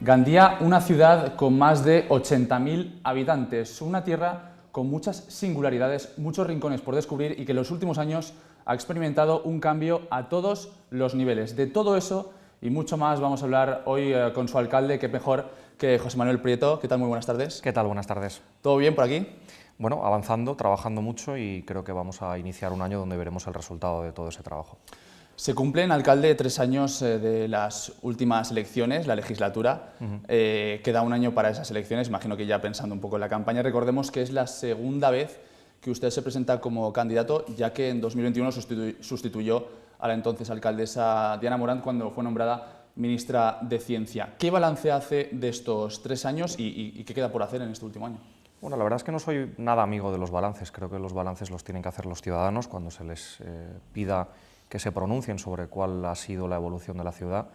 Gandía, una ciudad con más de 80.000 habitantes, una tierra con muchas singularidades, muchos rincones por descubrir y que en los últimos años ha experimentado un cambio a todos los niveles. De todo eso y mucho más vamos a hablar hoy con su alcalde, que mejor que José Manuel Prieto. ¿Qué tal? Muy buenas tardes. ¿Qué tal? Buenas tardes. ¿Todo bien por aquí? Bueno, avanzando, trabajando mucho y creo que vamos a iniciar un año donde veremos el resultado de todo ese trabajo. Se cumplen, alcalde, 3 años de las últimas elecciones, la legislatura. Queda un año para esas elecciones, imagino que ya pensando un poco en la campaña. Recordemos que es la segunda vez que usted se presenta como candidato, ya que en 2021 sustituyó a la entonces alcaldesa Diana Morant cuando fue nombrada ministra de Ciencia. ¿Qué balance hace de estos 3 años y qué queda por hacer en este último año? Bueno, la verdad es que no soy nada amigo de los balances. Creo que los balances los tienen que hacer los ciudadanos cuando se les pida que se pronuncien sobre cuál ha sido la evolución de la ciudad,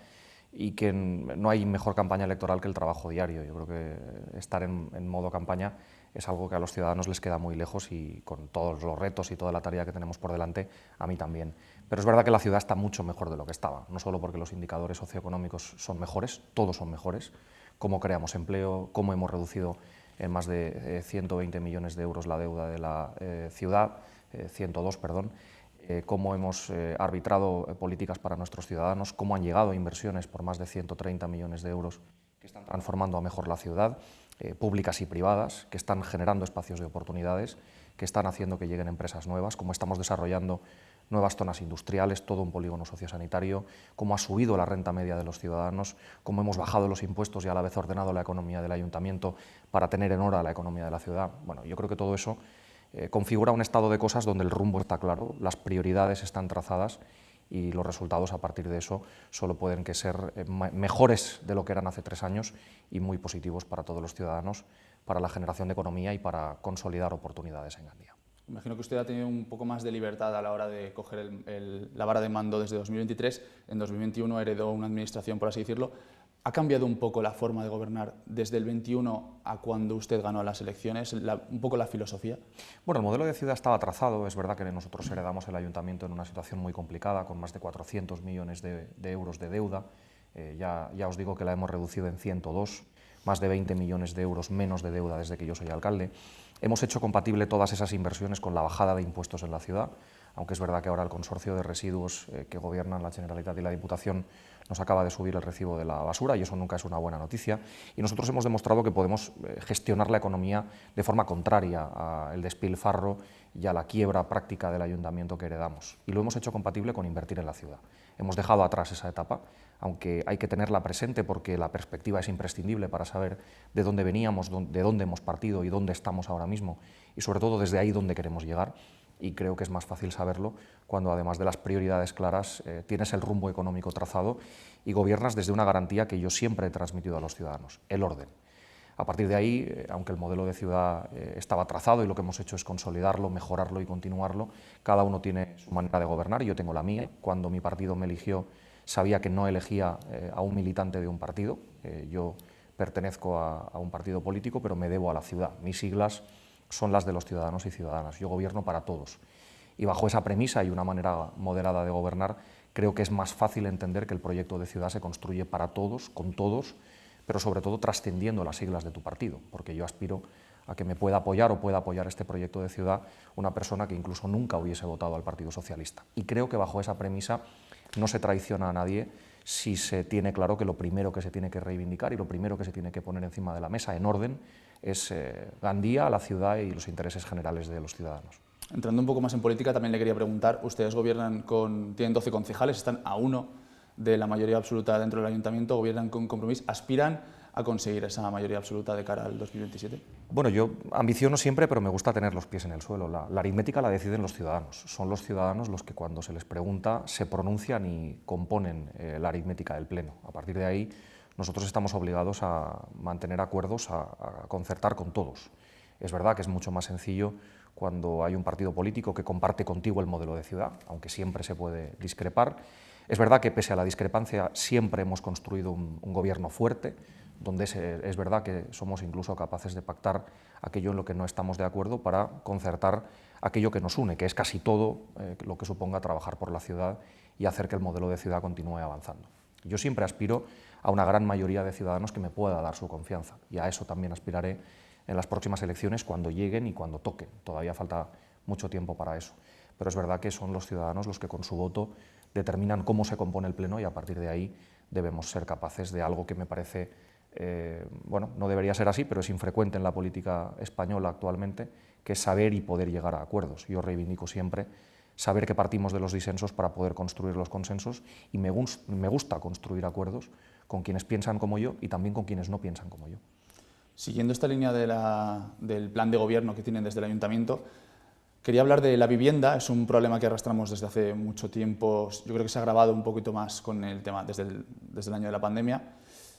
y que no hay mejor campaña electoral que el trabajo diario. Yo creo que estar en modo campaña es algo que a los ciudadanos les queda muy lejos, y con todos los retos y toda la tarea que tenemos por delante, a mí también. Pero es verdad que la ciudad está mucho mejor de lo que estaba, no solo porque los indicadores socioeconómicos son mejores, todos son mejores, cómo creamos empleo, cómo hemos reducido en más de 120 millones de euros la deuda de la ciudad, 102, perdón, cómo hemos arbitrado políticas para nuestros ciudadanos, cómo han llegado inversiones por más de 130 millones de euros que están transformando a mejor la ciudad, públicas y privadas, que están generando espacios de oportunidades, que están haciendo que lleguen empresas nuevas, cómo estamos desarrollando nuevas zonas industriales, todo un polígono sociosanitario, cómo ha subido la renta media de los ciudadanos, cómo hemos bajado los impuestos y a la vez ordenado la economía del ayuntamiento para tener en hora la economía de la ciudad. Bueno, yo creo que todo eso configura un estado de cosas donde el rumbo está claro, las prioridades están trazadas, y los resultados a partir de eso solo pueden que ser mejores de lo que eran hace 3 años y muy positivos para todos los ciudadanos, para la generación de economía y para consolidar oportunidades en Gandía. Imagino que usted ha tenido un poco más de libertad a la hora de coger la vara de mando desde 2023. En 2021 heredó una administración, por así decirlo. ¿Ha cambiado un poco la forma de gobernar desde el 21 a cuando usted ganó las elecciones, un poco la filosofía? Bueno, el modelo de ciudad estaba trazado. Es verdad que nosotros heredamos el ayuntamiento en una situación muy complicada, con más de 400 millones de euros de deuda. Ya os digo que la hemos reducido en 102, más de 20 millones de euros menos de deuda desde que yo soy alcalde. Hemos hecho compatible todas esas inversiones con la bajada de impuestos en la ciudad, aunque es verdad que ahora el consorcio de residuos que gobiernan la Generalitat y la Diputación nos acaba de subir el recibo de la basura, y eso nunca es una buena noticia. Y nosotros hemos demostrado que podemos gestionar la economía de forma contraria al despilfarro y a la quiebra práctica del ayuntamiento que heredamos. Y lo hemos hecho compatible con invertir en la ciudad. Hemos dejado atrás esa etapa, aunque hay que tenerla presente porque la perspectiva es imprescindible para saber de dónde veníamos, de dónde hemos partido y dónde estamos ahora mismo, y sobre todo desde ahí dónde queremos llegar. Y creo que es más fácil saberlo cuando, además de las prioridades claras, tienes el rumbo económico trazado y gobiernas desde una garantía que yo siempre he transmitido a los ciudadanos: el orden. A partir de ahí, aunque el modelo de ciudad estaba trazado y lo que hemos hecho es consolidarlo, mejorarlo y continuarlo, cada uno tiene su manera de gobernar y yo tengo la mía. Cuando mi partido me eligió, sabía que no elegía a un militante de un partido. Yo pertenezco a un partido político, pero me debo a la ciudad. Mis siglas son las de los ciudadanos y ciudadanas. Yo gobierno para todos. Y bajo esa premisa y una manera moderada de gobernar, creo que es más fácil entender que el proyecto de ciudad se construye para todos, con todos, pero sobre todo trascendiendo las siglas de tu partido, porque yo aspiro a que me pueda apoyar o pueda apoyar este proyecto de ciudad una persona que incluso nunca hubiese votado al Partido Socialista. Y creo que bajo esa premisa no se traiciona a nadie si se tiene claro que lo primero que se tiene que reivindicar y lo primero que se tiene que poner encima de la mesa en orden es Gandía, la ciudad y los intereses generales de los ciudadanos. Entrando un poco más en política, también le quería preguntar, ustedes gobiernan tienen 12 concejales, están a 1 de la mayoría absoluta dentro del ayuntamiento, gobiernan con Compromís, ¿aspiran a conseguir esa mayoría absoluta de cara al 2027? Bueno, yo ambiciono siempre, pero me gusta tener los pies en el suelo. La aritmética la deciden los ciudadanos. Son los ciudadanos los que, cuando se les pregunta, se pronuncian y componen la aritmética del Pleno. A partir de ahí, nosotros estamos obligados a mantener acuerdos, a concertar con todos. Es verdad que es mucho más sencillo cuando hay un partido político que comparte contigo el modelo de ciudad, aunque siempre se puede discrepar. Es verdad que, pese a la discrepancia, siempre hemos construido un gobierno fuerte, donde es verdad que somos incluso capaces de pactar aquello en lo que no estamos de acuerdo para concertar aquello que nos une, que es casi todo lo que suponga trabajar por la ciudad y hacer que el modelo de ciudad continúe avanzando. Yo siempre aspiro a una gran mayoría de ciudadanos que me pueda dar su confianza, y a eso también aspiraré en las próximas elecciones cuando lleguen y cuando toquen. Todavía falta mucho tiempo para eso, pero es verdad que son los ciudadanos los que con su voto determinan cómo se compone el Pleno, y a partir de ahí debemos ser capaces de algo que me parece, bueno, no debería ser así, pero es infrecuente en la política española actualmente, que es saber y poder llegar a acuerdos. Yo reivindico siempre saber que partimos de los disensos para poder construir los consensos, y me gusta construir acuerdos con quienes piensan como yo y también con quienes no piensan como yo. Siguiendo esta línea del plan de gobierno que tienen desde el Ayuntamiento, quería hablar de la vivienda. Es un problema que arrastramos desde hace mucho tiempo. Yo creo que se ha agravado un poquito más con el tema desde el año de la pandemia.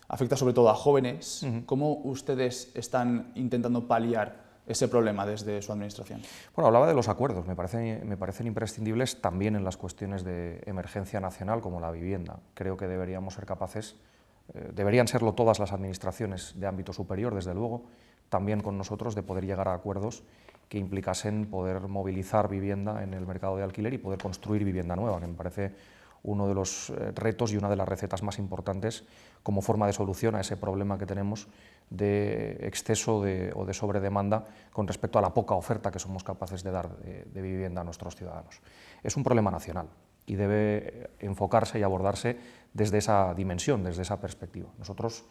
Afecta sobre todo a jóvenes. ¿Cómo ustedes están intentando paliar ese problema desde su administración? Bueno, hablaba de los acuerdos. Me parecen imprescindibles también en las cuestiones de emergencia nacional como la vivienda. Creo que deberíamos ser capaces, deberían serlo todas las administraciones de ámbito superior, desde luego, también con nosotros, de poder llegar a acuerdos que implicasen poder movilizar vivienda en el mercado de alquiler y poder construir vivienda nueva, que me parece uno de los retos y una de las recetas más importantes como forma de solución a ese problema que tenemos de exceso o de sobredemanda con respecto a la poca oferta que somos capaces de dar de vivienda a nuestros ciudadanos. Es un problema nacional y debe enfocarse y abordarse desde esa dimensión, desde esa perspectiva. Nosotros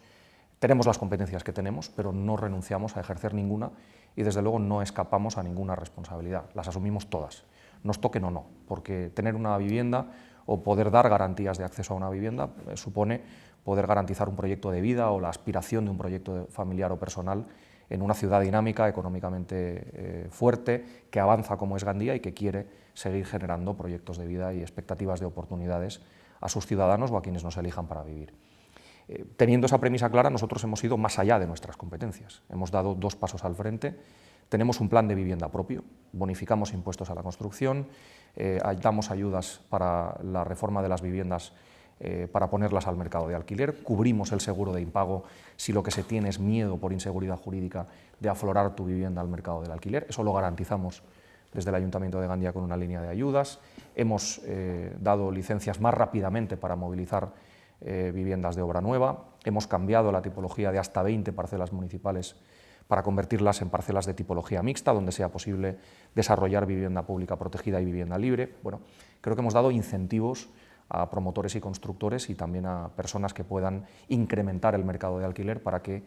tenemos las competencias que tenemos, pero no renunciamos a ejercer ninguna, y desde luego no escapamos a ninguna responsabilidad, las asumimos todas, nos toquen o no, porque tener una vivienda o poder dar garantías de acceso a una vivienda supone poder garantizar un proyecto de vida o la aspiración de un proyecto familiar o personal en una ciudad dinámica, económicamente fuerte, que avanza como es Gandía y que quiere seguir generando proyectos de vida y expectativas de oportunidades a sus ciudadanos o a quienes nos elijan para vivir. Teniendo esa premisa clara, nosotros hemos ido más allá de nuestras competencias. Hemos dado 2 pasos al frente. Tenemos un plan de vivienda propio, bonificamos impuestos a la construcción, damos ayudas para la reforma de las viviendas para ponerlas al mercado de alquiler, cubrimos el seguro de impago si lo que se tiene es miedo por inseguridad jurídica de aflorar tu vivienda al mercado del alquiler. Eso lo garantizamos desde el Ayuntamiento de Gandía con una línea de ayudas. Hemos dado licencias más rápidamente para movilizar viviendas de obra nueva. Hemos cambiado la tipología de hasta 20 parcelas municipales para convertirlas en parcelas de tipología mixta, donde sea posible desarrollar vivienda pública protegida y vivienda libre. Bueno, creo que hemos dado incentivos a promotores y constructores y también a personas que puedan incrementar el mercado de alquiler para que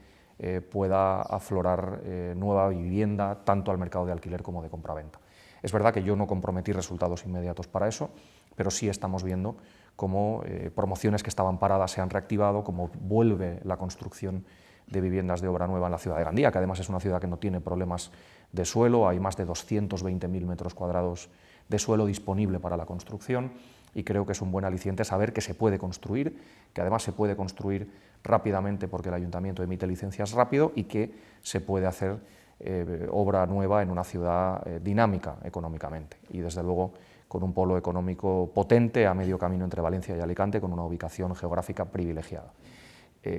pueda aflorar nueva vivienda, tanto al mercado de alquiler como de compraventa. Es verdad que yo no comprometí resultados inmediatos para eso, pero sí estamos viendo cómo promociones que estaban paradas se han reactivado, cómo vuelve la construcción de viviendas de obra nueva en la ciudad de Gandía, que además es una ciudad que no tiene problemas de suelo, hay más de 220.000 metros cuadrados de suelo disponible para la construcción, y creo que es un buen aliciente saber que se puede construir, que además se puede construir rápidamente porque el Ayuntamiento emite licencias rápido, y que se puede hacer obra nueva en una ciudad dinámica económicamente, y desde luego con un polo económico potente a medio camino entre Valencia y Alicante, con una ubicación geográfica privilegiada.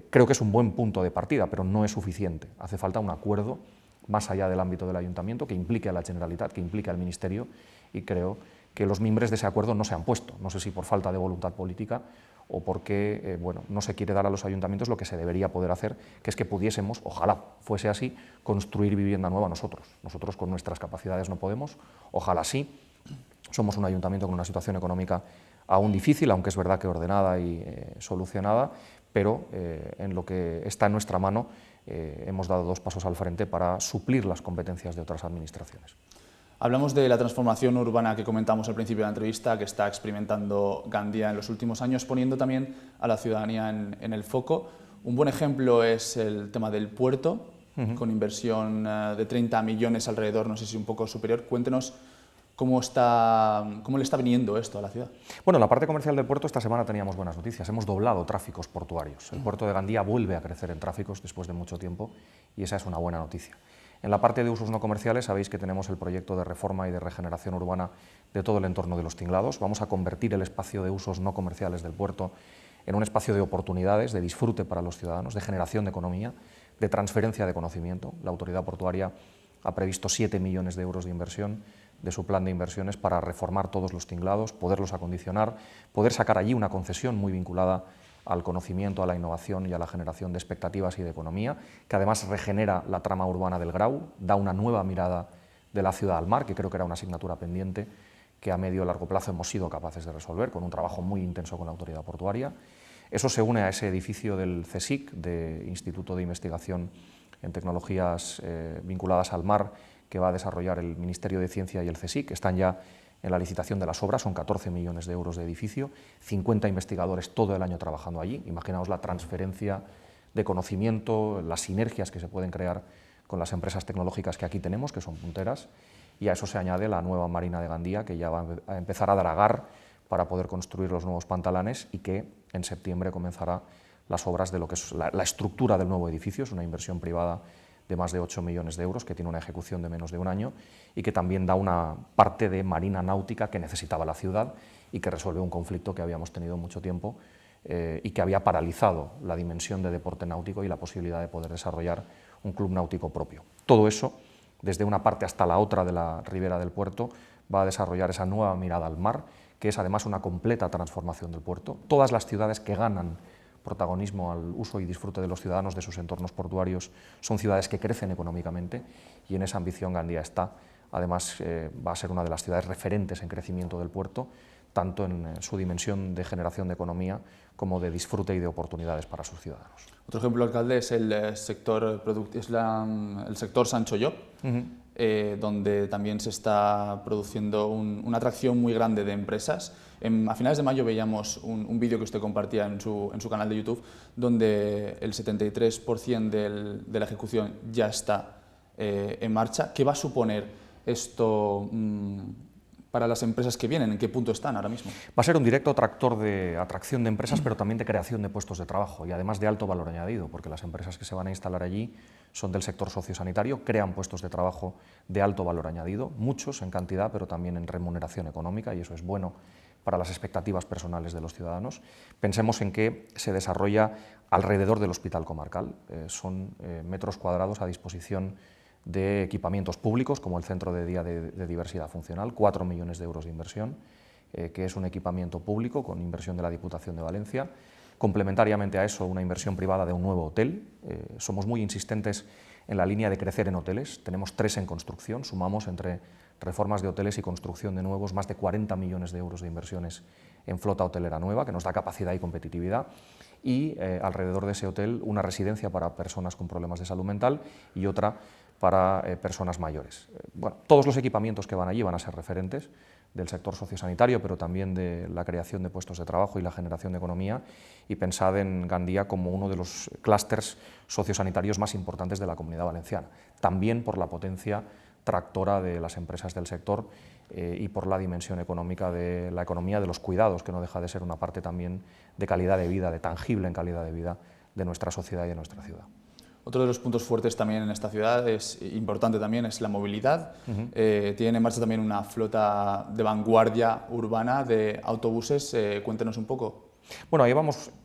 Creo que es un buen punto de partida, pero no es suficiente. Hace falta un acuerdo más allá del ámbito del Ayuntamiento que implique a la Generalitat, que implique al Ministerio, y creo que los mimbres de ese acuerdo no se han puesto. No sé si por falta de voluntad política o porque bueno, no se quiere dar a los ayuntamientos lo que se debería poder hacer, que es que pudiésemos, ojalá fuese así, construir vivienda nueva nosotros. Nosotros con nuestras capacidades no podemos, ojalá sí. Somos un ayuntamiento con una situación económica aún difícil, aunque es verdad que ordenada y solucionada, pero en lo que está en nuestra mano hemos dado 2 pasos al frente para suplir las competencias de otras administraciones. Hablamos de la transformación urbana que comentamos al principio de la entrevista, que está experimentando Gandía en los últimos años, poniendo también a la ciudadanía en el foco. Un buen ejemplo es el tema del puerto, con inversión de 30 millones alrededor, no sé si un poco superior. Cuéntenos cómo le está viniendo esto a la ciudad. Bueno, en la parte comercial del puerto esta semana teníamos buenas noticias. Hemos doblado tráficos portuarios. El puerto de Gandía vuelve a crecer en tráficos después de mucho tiempo, y esa es una buena noticia. En la parte de usos no comerciales sabéis que tenemos el proyecto de reforma y de regeneración urbana de todo el entorno de los Tinglados. Vamos a convertir el espacio de usos no comerciales del puerto en un espacio de oportunidades, de disfrute para los ciudadanos, de generación de economía, de transferencia de conocimiento. La autoridad portuaria ha previsto 7 millones de euros de inversión de su plan de inversiones para reformar todos los Tinglados, poderlos acondicionar, poder sacar allí una concesión muy vinculada al conocimiento, a la innovación y a la generación de expectativas y de economía, que además regenera la trama urbana del Grau, da una nueva mirada de la ciudad al mar, que creo que era una asignatura pendiente que a medio y largo plazo hemos sido capaces de resolver con un trabajo muy intenso con la autoridad portuaria. Eso se une a ese edificio del CSIC, de Instituto de Investigación en Tecnologías vinculadas al mar, que va a desarrollar el Ministerio de Ciencia y el CSIC, que están ya en la licitación de las obras, son 14 millones de euros de edificio, 50 investigadores todo el año trabajando allí. Imaginaos la transferencia de conocimiento, las sinergias que se pueden crear con las empresas tecnológicas que aquí tenemos, que son punteras, y a eso se añade la nueva Marina de Gandía, que ya va a empezar a dragar para poder construir los nuevos pantalanes y que en septiembre comenzará las obras de lo que es la estructura del nuevo edificio. Es una inversión privada de más de 8 millones de euros, que tiene una ejecución de menos de un año y que también da una parte de marina náutica que necesitaba la ciudad y que resuelve un conflicto que habíamos tenido mucho tiempo y que había paralizado la dimensión de deporte náutico y la posibilidad de poder desarrollar un club náutico propio. Todo eso, desde una parte hasta la otra de la ribera del puerto, va a desarrollar esa nueva mirada al mar, que es además una completa transformación del puerto. Todas las ciudades que ganan protagonismo al uso y disfrute de los ciudadanos de sus entornos portuarios son ciudades que crecen económicamente, y en esa ambición Gandía está. Además, va a ser una de las ciudades referentes en crecimiento del puerto, tanto en su dimensión de generación de economía como de disfrute y de oportunidades para sus ciudadanos. Otro ejemplo, alcalde, es el sector el sector Sancho Llop, donde también se está produciendo una atracción muy grande de empresas. A finales de mayo veíamos un vídeo que usted compartía en su canal de YouTube, donde el 73% de la ejecución ya está en marcha. ¿Qué va a suponer esto para las empresas que vienen? ¿En qué punto están ahora mismo? Va a ser un directo tractor de atracción de empresas, pero también de creación de puestos de trabajo y además de alto valor añadido, porque las empresas que se van a instalar allí son del sector sociosanitario, crean puestos de trabajo de alto valor añadido, muchos en cantidad, pero también en remuneración económica, y eso es bueno para las expectativas personales de los ciudadanos. Pensemos en que se desarrolla alrededor del hospital comarcal, son metros cuadrados a disposición de equipamientos públicos, como el Centro de Día de Diversidad Funcional, 4 millones de euros de inversión, que es un equipamiento público con inversión de la Diputación de Valencia. Complementariamente a eso, una inversión privada de un nuevo hotel. Somos muy insistentes en la línea de crecer en hoteles, tenemos 3 en construcción, sumamos entre reformas de hoteles y construcción de nuevos más de 40 millones de euros de inversiones en flota hotelera nueva, que nos da capacidad y competitividad, y alrededor de ese hotel una residencia para personas con problemas de salud mental y otra para personas mayores. Bueno, todos los equipamientos que van allí van a ser referentes del sector sociosanitario, pero también de la creación de puestos de trabajo y la generación de economía, y pensad en Gandía como uno de los clústeres sociosanitarios más importantes de la Comunidad Valenciana, también por la potencia tractora de las empresas del sector y por la dimensión económica de la economía de los cuidados, que no deja de ser una parte también de calidad de vida, de tangible en calidad de vida de nuestra sociedad y de nuestra ciudad. Otro de los puntos fuertes también en esta ciudad, importante también, es la movilidad. Tiene en marcha también una flota de vanguardia urbana de autobuses. Cuéntenos un poco. Bueno, ahí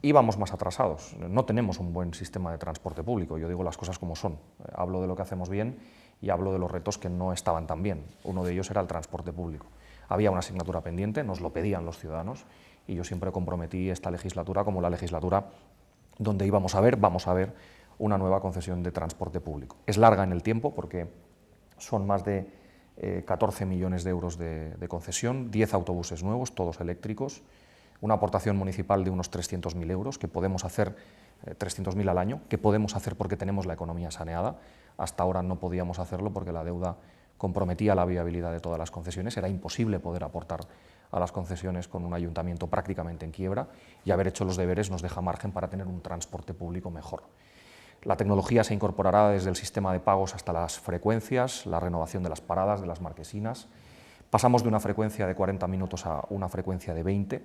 íbamos más atrasados. No tenemos un buen sistema de transporte público, yo digo las cosas como son. Hablo de lo que hacemos bien y hablo de los retos que no estaban tan bien. Uno de ellos era el transporte público. Había una asignatura pendiente, nos lo pedían los ciudadanos, y yo siempre comprometí esta legislatura como la legislatura donde vamos a ver una nueva concesión de transporte público. Es larga en el tiempo porque son más de 14 millones de euros de concesión, 10 autobuses nuevos, todos eléctricos, una aportación municipal de unos 300.000 euros, que podemos hacer, 300.000 al año, que podemos hacer porque tenemos la economía saneada. Hasta ahora no podíamos hacerlo porque la deuda comprometía la viabilidad de todas las concesiones, era imposible poder aportar a las concesiones con un ayuntamiento prácticamente en quiebra, y haber hecho los deberes nos deja margen para tener un transporte público mejor. La tecnología se incorporará desde el sistema de pagos hasta las frecuencias, la renovación de las paradas, de las marquesinas. Pasamos de una frecuencia de 40 minutos a una frecuencia de 20.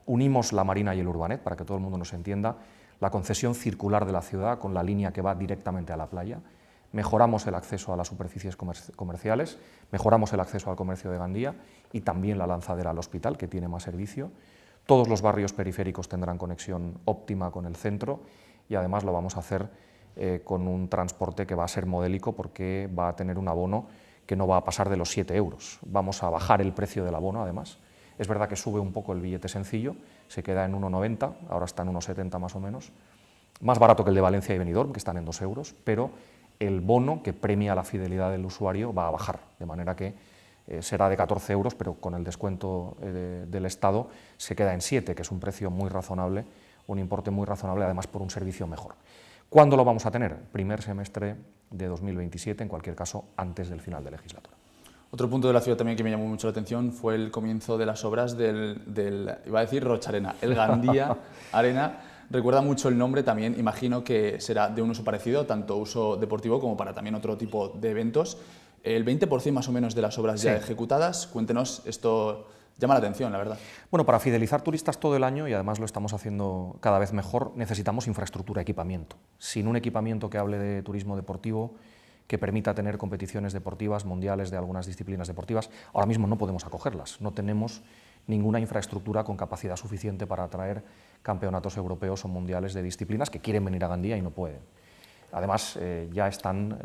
Unimos la Marina y el Urbanet, para que todo el mundo nos entienda, la concesión circular de la ciudad con la línea que va directamente a la playa. Mejoramos el acceso a las superficies comerciales, mejoramos el acceso al comercio de Gandía y también la lanzadera al hospital, que tiene más servicio. Todos los barrios periféricos tendrán conexión óptima con el centro, y además lo vamos a hacer con un transporte que va a ser modélico, porque va a tener un abono que no va a pasar de los 7 euros. Vamos a bajar el precio del abono, además, Es verdad que sube un poco el billete sencillo, se queda en 1,90, ahora está en 1,70 más o menos, más barato que el de Valencia y Benidorm, que están en 2 euros, pero el bono que premia la fidelidad del usuario va a bajar, de manera que será de 14 euros, pero con el descuento del Estado se queda en 7, que es un precio muy razonable, un importe muy razonable, además por un servicio mejor. ¿Cuándo lo vamos a tener? Primer semestre de 2027, en cualquier caso, antes del final de legislatura. Otro punto de la ciudad también que me llamó mucho la atención fue el comienzo de las obras iba a decir Rocha Arena, el Gandía Arena. Recuerda mucho el nombre también, imagino que será de un uso parecido, tanto uso deportivo como para también otro tipo de eventos. El 20% más o menos de las obras ya ejecutadas, cuéntenos, esto llama la atención, la verdad. Bueno, para fidelizar turistas todo el año, y además lo estamos haciendo cada vez mejor, necesitamos infraestructura, equipamiento. Sin un equipamiento que hable de turismo deportivo, que permita tener competiciones deportivas, mundiales de algunas disciplinas deportivas, ahora mismo no podemos acogerlas, no tenemos ninguna infraestructura con capacidad suficiente para atraer campeonatos europeos o mundiales de disciplinas que quieren venir a Gandía y no pueden. Además, ya están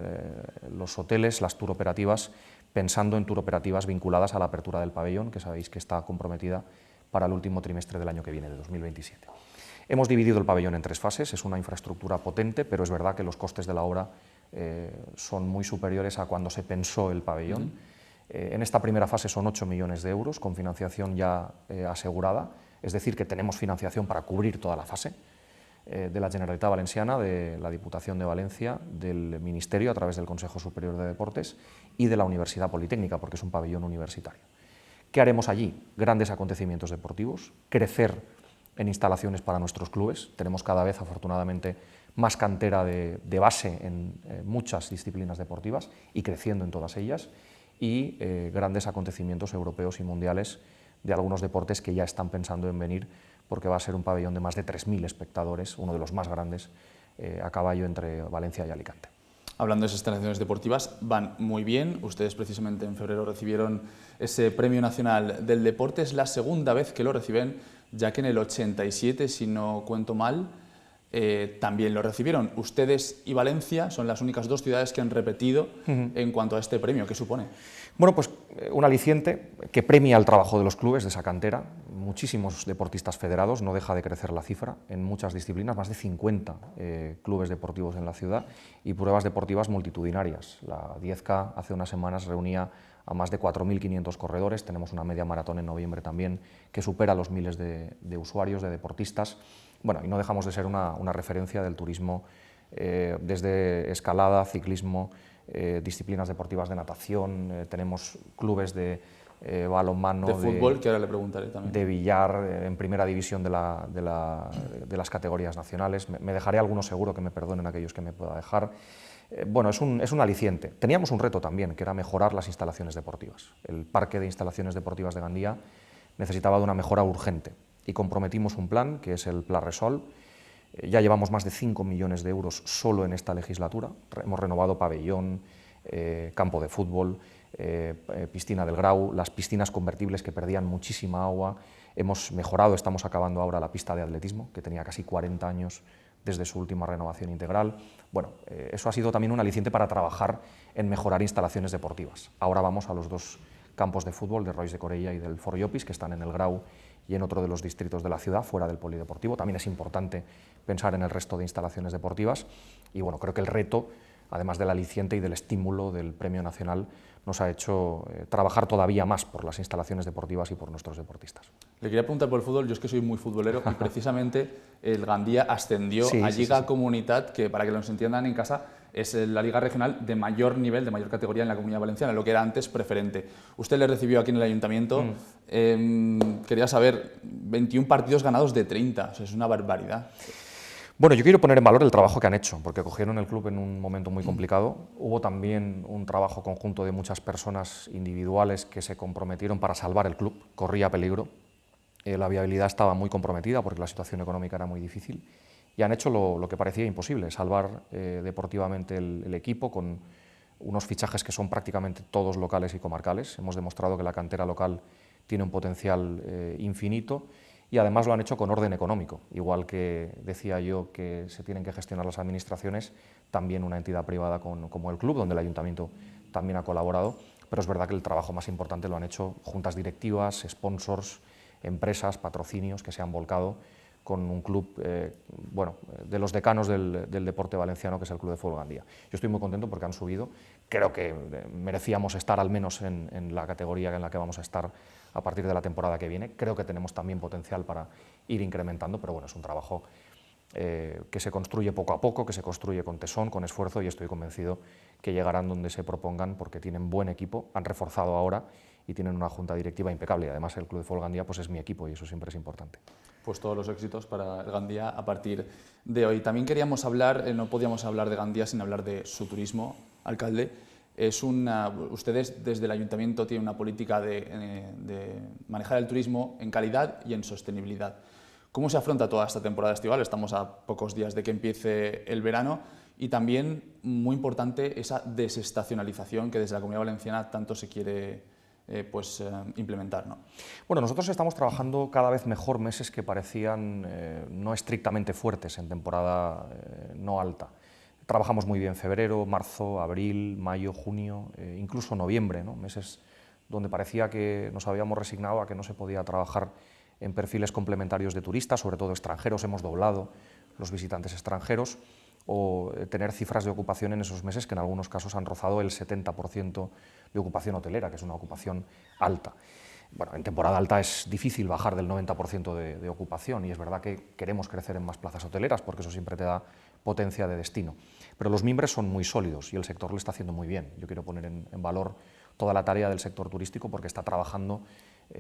los hoteles, las turoperativas, pensando en turoperativas vinculadas a la apertura del pabellón, que sabéis que está comprometida para el último trimestre del año que viene, de 2027. Hemos dividido el pabellón en 3 fases, es una infraestructura besar pero es verdad que los costes de la obra son muy superiores a cuando se pensó el pabellón. En esta primera fase son 8 millones de euros, con financiación ya asegurada, es decir, que tenemos financiación para cubrir toda la fase, de la Generalitat Valenciana, de la Diputación de Valencia, del Ministerio a través del Consejo Superior de Deportes y de la Universidad Politécnica, porque es un pabellón universitario. ¿Qué haremos allí? Grandes acontecimientos deportivos, crecer en instalaciones para nuestros clubes. Tenemos cada vez, afortunadamente, más cantera de base en muchas disciplinas deportivas y creciendo en todas ellas, y grandes acontecimientos europeos y mundiales de algunos deportes que ya están pensando en venir, porque va a ser un pabellón de más de 3.000 espectadores, uno de los más grandes, a caballo entre Valencia y Alicante. Hablando de esas instalaciones deportivas, van muy bien. Ustedes precisamente en febrero recibieron ese Premio Nacional del Deporte. Es la segunda vez que lo reciben, ya que en el 87, si no cuento mal, también lo recibieron. Ustedes y Valencia son las únicas 2 ciudades que han repetido en cuanto a este premio. ¿Qué supone? Bueno, pues un aliciente que premia el trabajo de los clubes de esa cantera, muchísimos deportistas federados, no deja de crecer la cifra en muchas disciplinas, más de 50 clubes deportivos en la ciudad y pruebas deportivas multitudinarias. La 10K hace unas semanas reunía a más de 4.500 corredores, tenemos una media maratón en noviembre también que supera los miles de usuarios, de deportistas. Bueno, y no dejamos de ser una referencia del turismo desde escalada, ciclismo, disciplinas deportivas de natación, tenemos clubes de balonmano, de fútbol, que ahora le preguntaré también, de billar en primera división de las categorías nacionales. Me dejaré algunos, seguro, que me perdonen aquellos que me pueda dejar. Bueno, es un aliciente. Teníamos un reto también, que era mejorar las instalaciones deportivas. El parque de instalaciones deportivas de Gandía necesitaba de una mejora urgente y comprometimos un plan, que es el Pla Resol. Ya llevamos más de 5 millones de euros solo en esta legislatura. Hemos renovado pabellón, campo de fútbol, piscina del Grau, las piscinas convertibles que perdían muchísima agua. Hemos mejorado, estamos acabando ahora la pista de atletismo, que tenía casi 40 años desde su última renovación integral. Bueno, eso ha sido también un aliciente para trabajar en mejorar instalaciones deportivas. Ahora vamos a los 2 campos de fútbol, de Rois de Corella y del Fort Llopis, que están en el Grau y en otro de los distritos de la ciudad, fuera del polideportivo. También es importante pensar en el resto de instalaciones deportivas y bueno, creo que el reto, además del aliciente y del estímulo del Premio Nacional, nos ha hecho trabajar todavía más por las instalaciones deportivas y por nuestros deportistas. Le quería preguntar por el fútbol, yo es que soy muy futbolero y precisamente el Gandía ascendió a Lliga Comunitat, que para que nos entiendan en casa es la liga regional de mayor nivel, de mayor categoría en la Comunidad Valenciana, lo que era antes preferente. Usted le recibió aquí en el Ayuntamiento, quería saber, 21 partidos ganados de 30, o sea, es una barbaridad. Bueno, yo quiero poner en valor el trabajo que han hecho, porque cogieron el club en un momento muy complicado. Hubo también un trabajo conjunto de muchas personas individuales que se comprometieron para salvar el club, corría peligro. La viabilidad estaba muy comprometida porque la situación económica era muy difícil y han hecho lo que parecía imposible, salvar deportivamente el equipo con unos fichajes que son prácticamente todos locales y comarcales. Hemos demostrado que la cantera local tiene un potencial infinito y además lo han hecho con orden económico. Igual que decía yo que se tienen que gestionar las administraciones, también una entidad privada como el club, donde el ayuntamiento también ha colaborado, pero es verdad que el trabajo más importante lo han hecho juntas directivas, sponsors, empresas, patrocinios que se han volcado con un club, bueno, de los decanos del deporte valenciano, que es el Club de Fútbol Gandía. Yo estoy muy contento porque han subido, creo que merecíamos estar al menos en la categoría en la que vamos a estar a partir de la temporada que viene. Creo que tenemos también potencial para ir incrementando, pero bueno, es un trabajo que se construye poco a poco, que se construye con tesón, con esfuerzo, y estoy convencido que llegarán donde se propongan porque tienen buen equipo, han reforzado ahora y tienen una junta directiva impecable. Y además el Club de Fútbol Gandía pues es mi equipo y eso siempre es importante. Pues todos los éxitos para el Gandía a partir de hoy. También queríamos hablar, no podíamos hablar de Gandía sin hablar de su turismo, alcalde. Ustedes desde el Ayuntamiento tienen una política de manejar el turismo en calidad y en sostenibilidad. ¿Cómo se afronta toda esta temporada estival? Estamos a pocos días de que empiece el verano y también, muy importante, esa desestacionalización que desde la Comunidad Valenciana tanto se quiere implementar, ¿no? Bueno, nosotros estamos trabajando cada vez mejor meses que parecían no estrictamente fuertes en temporada no alta. Trabajamos muy bien febrero, marzo, abril, mayo, junio, incluso noviembre, ¿no? Meses donde parecía que nos habíamos resignado a que no se podía trabajar en perfiles complementarios de turistas, sobre todo extranjeros. Hemos doblado los visitantes extranjeros, o tener cifras de ocupación en esos meses que en algunos casos han rozado el 70% de ocupación hotelera, que es una ocupación alta. Bueno, en temporada alta es difícil bajar del 90% de ocupación, y es verdad que queremos crecer en más plazas hoteleras porque eso siempre te da potencia de destino. Pero los mimbres son muy sólidos y el sector lo está haciendo muy bien. Yo quiero poner en valor toda la tarea del sector turístico porque está trabajando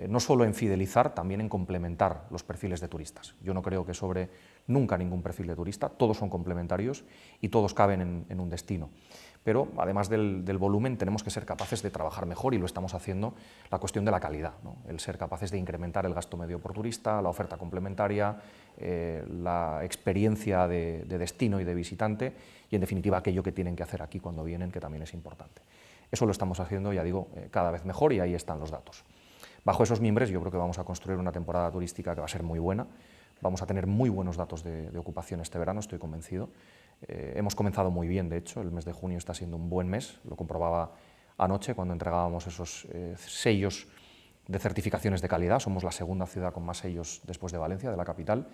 no solo en fidelizar, también en complementar los perfiles de turistas. Yo no creo que sobre nunca ningún perfil de turista, todos son complementarios y todos caben en un destino. Pero además del volumen tenemos que ser capaces de trabajar mejor, y lo estamos haciendo, la cuestión de la calidad, ¿no? El ser capaces de incrementar el gasto medio por turista, la oferta complementaria, la experiencia de destino y de visitante, y en definitiva aquello que tienen que hacer aquí cuando vienen, que también es importante. Eso lo estamos haciendo, ya digo, cada vez mejor, y ahí están los datos. Bajo esos mimbres yo creo que vamos a construir una temporada turística que va a ser muy buena. Vamos a tener muy buenos datos de ocupación este verano, estoy convencido. Hemos comenzado muy bien, de hecho, el mes de junio está siendo un buen mes, lo comprobaba anoche cuando entregábamos esos sellos de certificaciones de calidad. Somos la segunda ciudad con más sellos después de Valencia, de la capital,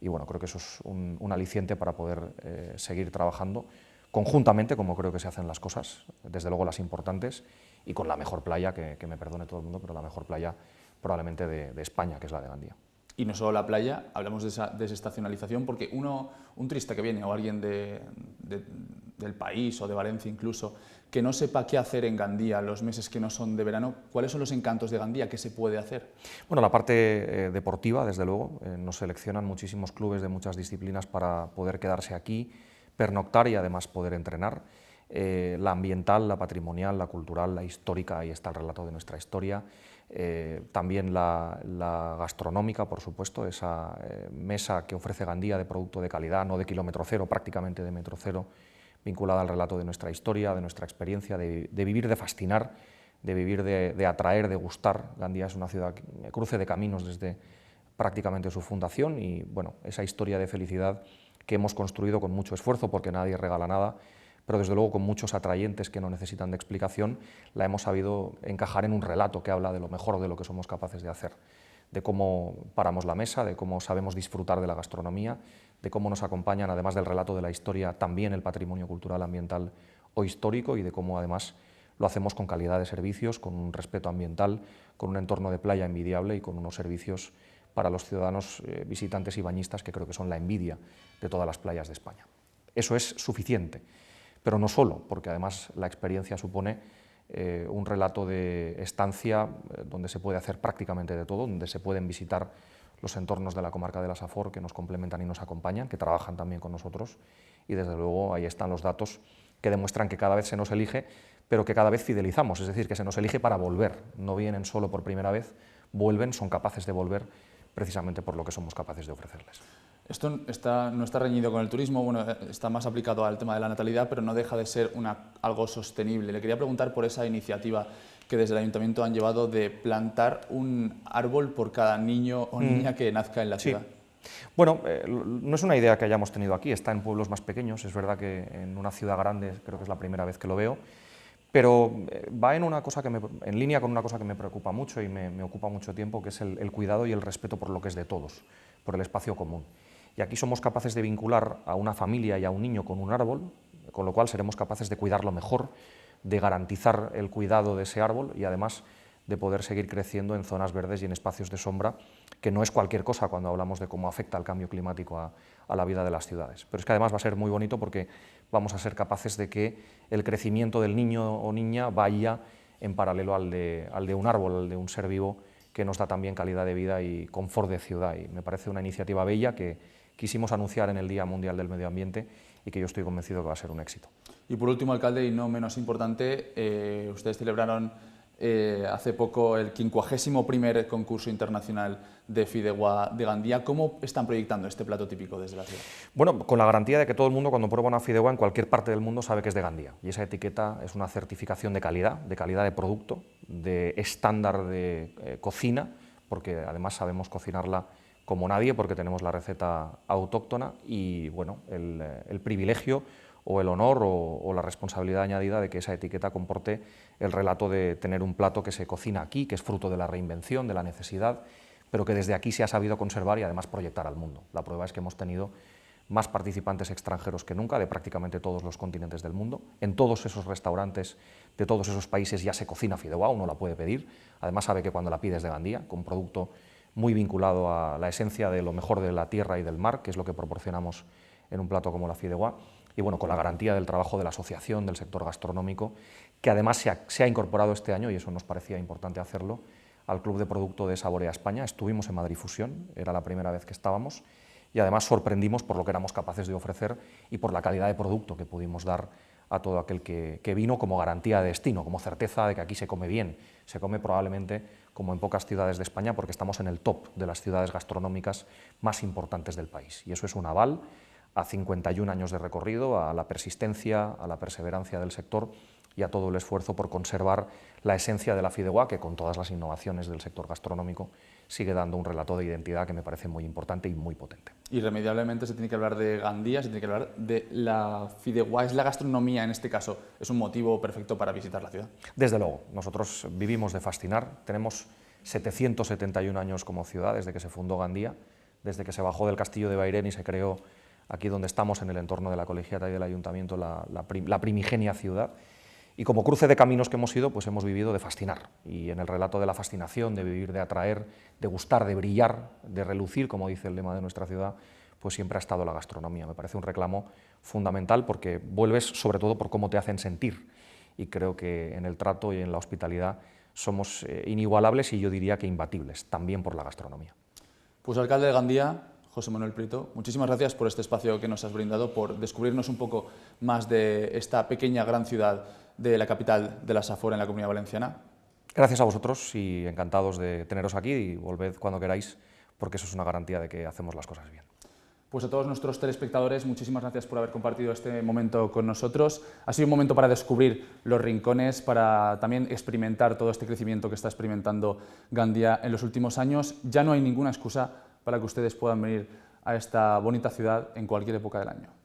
y bueno, creo que eso es un aliciente para poder seguir trabajando conjuntamente, como creo que se hacen las cosas, desde luego las importantes, y con la mejor playa, que me perdone todo el mundo, pero la mejor playa probablemente de España, que es la de Gandía. Y no solo la playa, hablamos de esa desestacionalización, porque un turista que viene, o alguien del país o de Valencia incluso, que no sepa qué hacer en Gandía los meses que no son de verano, ¿cuáles son los encantos de Gandía? ¿Qué se puede hacer? Bueno, la parte deportiva, desde luego, nos seleccionan muchísimos clubes de muchas disciplinas para poder quedarse aquí, pernoctar y además poder entrenar. La ambiental, la patrimonial, la cultural, la histórica, ahí está el relato de nuestra historia. También la gastronómica, por supuesto, esa mesa que ofrece Gandía de producto de calidad, no de kilómetro cero, prácticamente de metro cero, vinculada al relato de nuestra historia, de nuestra experiencia, de vivir, de fascinar, de vivir, de atraer, de gustar. Gandía es una ciudad cruce de caminos desde prácticamente su fundación, y bueno, esa historia de felicidad que hemos construido con mucho esfuerzo, porque nadie regala nada, pero desde luego con muchos atrayentes que no necesitan de explicación, la hemos sabido encajar en un relato que habla de lo mejor de lo que somos capaces de hacer, de cómo paramos la mesa, de cómo sabemos disfrutar de la gastronomía, de cómo nos acompañan, además del relato de la historia, también el patrimonio cultural, ambiental o histórico, y de cómo además lo hacemos con calidad de servicios, con un respeto ambiental, con un entorno de playa envidiable y con unos servicios para los ciudadanos visitantes y bañistas que creo que son la envidia de todas las playas de España. Eso es suficiente, pero no solo, porque además la experiencia supone un relato de estancia donde se puede hacer prácticamente de todo, donde se pueden visitar los entornos de la comarca de la Safor, que nos complementan y nos acompañan, que trabajan también con nosotros, y desde luego ahí están los datos que demuestran que cada vez se nos elige, pero que cada vez fidelizamos, es decir, que se nos elige para volver, no vienen solo por primera vez, vuelven, son capaces de volver precisamente por lo que somos capaces de ofrecerles. Esto no está reñido con el turismo, bueno, está más aplicado al tema de la natalidad, pero no deja de ser algo sostenible. Le quería preguntar por esa iniciativa que desde el Ayuntamiento han llevado de plantar un árbol por cada niño o niña que nazca en la ciudad. Sí. Bueno, no es una idea que hayamos tenido aquí, está en pueblos más pequeños, es verdad que en una ciudad grande creo que es la primera vez que lo veo, Pero va en línea con una cosa que me preocupa mucho y me ocupa mucho tiempo, que es el cuidado y el respeto por lo que es de todos, por el espacio común. Y aquí somos capaces de vincular a una familia y a un niño con un árbol, con lo cual seremos capaces de cuidarlo mejor, de garantizar el cuidado de ese árbol y además de poder seguir creciendo en zonas verdes y en espacios de sombra, que no es cualquier cosa cuando hablamos de cómo afecta el cambio climático a la vida de las ciudades. Pero es que además va a ser muy bonito porque vamos a ser capaces de que el crecimiento del niño o niña vaya en paralelo al de un árbol, al de un ser vivo que nos da también calidad de vida y confort de ciudad. Y me parece una iniciativa bella que quisimos anunciar en el Día Mundial del Medio Ambiente y que yo estoy convencido que va a ser un éxito. Y por último, alcalde, y no menos importante, ustedes celebraron hace poco el 51º concurso internacional de fideuá de Gandía. ¿Cómo están proyectando este plato típico desde la ciudad? Bueno, con la garantía de que todo el mundo cuando prueba una fideuá en cualquier parte del mundo sabe que es de Gandía. Y esa etiqueta es una certificación de calidad de producto, de estándar de cocina, porque además sabemos cocinarla como nadie, porque tenemos la receta autóctona y bueno, el privilegio o el honor o la responsabilidad añadida de que esa etiqueta comporte el relato de tener un plato que se cocina aquí, que es fruto de la reinvención, de la necesidad, pero que desde aquí se ha sabido conservar y además proyectar al mundo. La prueba es que hemos tenido más participantes extranjeros que nunca, de prácticamente todos los continentes del mundo. En todos esos restaurantes de todos esos países ya se cocina fideuá, uno la puede pedir, además sabe que cuando la pide es de Gandía, con un producto muy vinculado a la esencia de lo mejor de la tierra y del mar, que es lo que proporcionamos en un plato como la fideuá, y bueno, con la garantía del trabajo de la asociación, del sector gastronómico, que además se ha incorporado este año, y eso nos parecía importante hacerlo, al Club de Producto de Saborea España. Estuvimos en Madrid Fusión, era la primera vez que estábamos, y además sorprendimos por lo que éramos capaces de ofrecer y por la calidad de producto que pudimos dar a todo aquel que vino como garantía de destino, como certeza de que aquí se come bien, se come probablemente como en pocas ciudades de España, porque estamos en el top de las ciudades gastronómicas más importantes del país, y eso es un aval a 51 años de recorrido, a la persistencia, a la perseverancia del sector y a todo el esfuerzo por conservar la esencia de la fideuá, que con todas las innovaciones del sector gastronómico sigue dando un relato de identidad que me parece muy importante y muy potente. Irremediablemente se tiene que hablar de Gandía, se tiene que hablar de la fideuá. ¿Es la gastronomía en este caso? ¿Es un motivo perfecto para visitar la ciudad? Desde luego, nosotros vivimos de fascinar, tenemos 771 años como ciudad desde que se fundó Gandía, desde que se bajó del castillo de Bairén y se creó aquí donde estamos, en el entorno de la colegiata y del ayuntamiento, la primigenia ciudad. Y como cruce de caminos que hemos ido, pues hemos vivido de fascinar. Y en el relato de la fascinación, de vivir, de atraer, de gustar, de brillar, de relucir, como dice el lema de nuestra ciudad, pues siempre ha estado la gastronomía. Me parece un reclamo fundamental porque vuelves sobre todo por cómo te hacen sentir. Y creo que en el trato y en la hospitalidad somos inigualables y yo diría que imbatibles, también por la gastronomía. Pues alcalde de Gandía, José Manuel Prieto, muchísimas gracias por este espacio que nos has brindado, por descubrirnos un poco más de esta pequeña gran ciudad de la capital de la Safor en la Comunidad Valenciana. Gracias a vosotros y encantados de teneros aquí, y volved cuando queráis, porque eso es una garantía de que hacemos las cosas bien. Pues a todos nuestros telespectadores, muchísimas gracias por haber compartido este momento con nosotros. Ha sido un momento para descubrir los rincones, para también experimentar todo este crecimiento que está experimentando Gandía en los últimos años. Ya no hay ninguna excusa para que ustedes puedan venir a esta bonita ciudad en cualquier época del año.